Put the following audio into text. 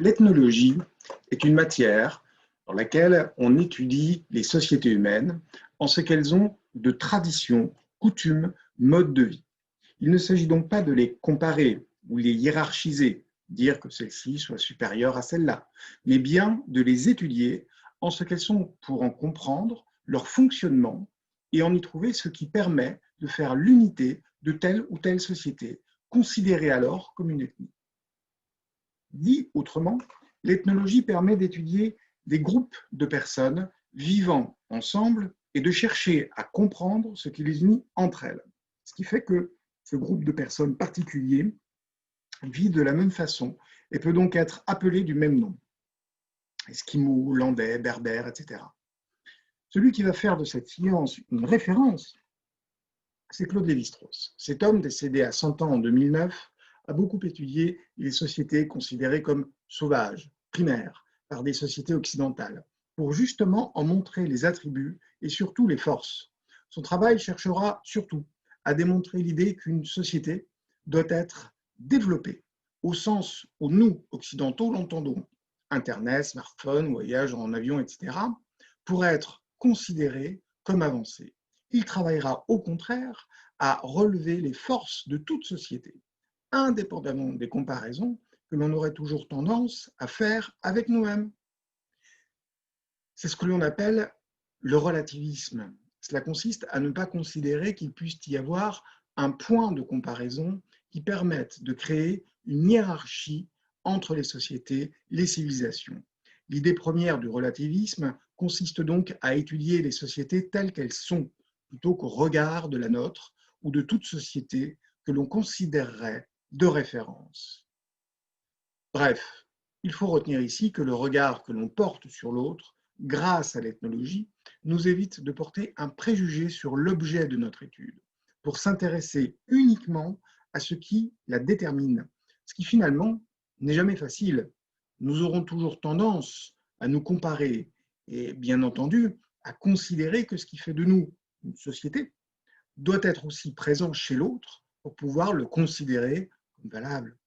L'ethnologie est une matière dans laquelle on étudie les sociétés humaines en ce qu'elles ont de traditions, coutumes, modes de vie. Il ne s'agit donc pas de les comparer ou les hiérarchiser, dire que celle-ci soit supérieure à celle-là, mais bien de les étudier en ce qu'elles sont pour en comprendre leur fonctionnement et en y trouver ce qui permet de faire l'unité de telle ou telle société, considérée alors comme une ethnie. Dit autrement, l'ethnologie permet d'étudier des groupes de personnes vivant ensemble et de chercher à comprendre ce qui les unit entre elles. Ce qui fait que ce groupe de personnes particulier vit de la même façon et peut donc être appelé du même nom. Esquimaux, Landais, Berbères, etc. Celui qui va faire de cette science une référence, c'est Claude Lévi-Strauss. Cet homme, décédé à 100 ans en 2009, a beaucoup étudié les sociétés considérées comme sauvages, primaires, par des sociétés occidentales, pour justement en montrer les attributs et surtout les forces. Son travail cherchera surtout à démontrer l'idée qu'une société doit être développée, au sens où nous, occidentaux, l'entendons. Internet, smartphone, voyage en avion, etc., pour être considérée comme avancée. Il travaillera au contraire à relever les forces de toute société, indépendamment des comparaisons que l'on aurait toujours tendance à faire avec nous-mêmes. C'est ce que l'on appelle le relativisme. Cela consiste à ne pas considérer qu'il puisse y avoir un point de comparaison qui permette de créer une hiérarchie entre les sociétés, les civilisations. L'idée première du relativisme consiste donc à étudier les sociétés telles qu'elles sont, plutôt qu'au regard de la nôtre ou de toute société que l'on considérerait de référence. Bref, il faut retenir ici que le regard que l'on porte sur l'autre, grâce à l'ethnologie, nous évite de porter un préjugé sur l'objet de notre étude, pour s'intéresser uniquement à ce qui la détermine, ce qui finalement n'est jamais facile. Nous aurons toujours tendance à nous comparer et bien entendu à considérer que ce qui fait de nous une société doit être aussi présent chez l'autre pour pouvoir le considérer comme valable.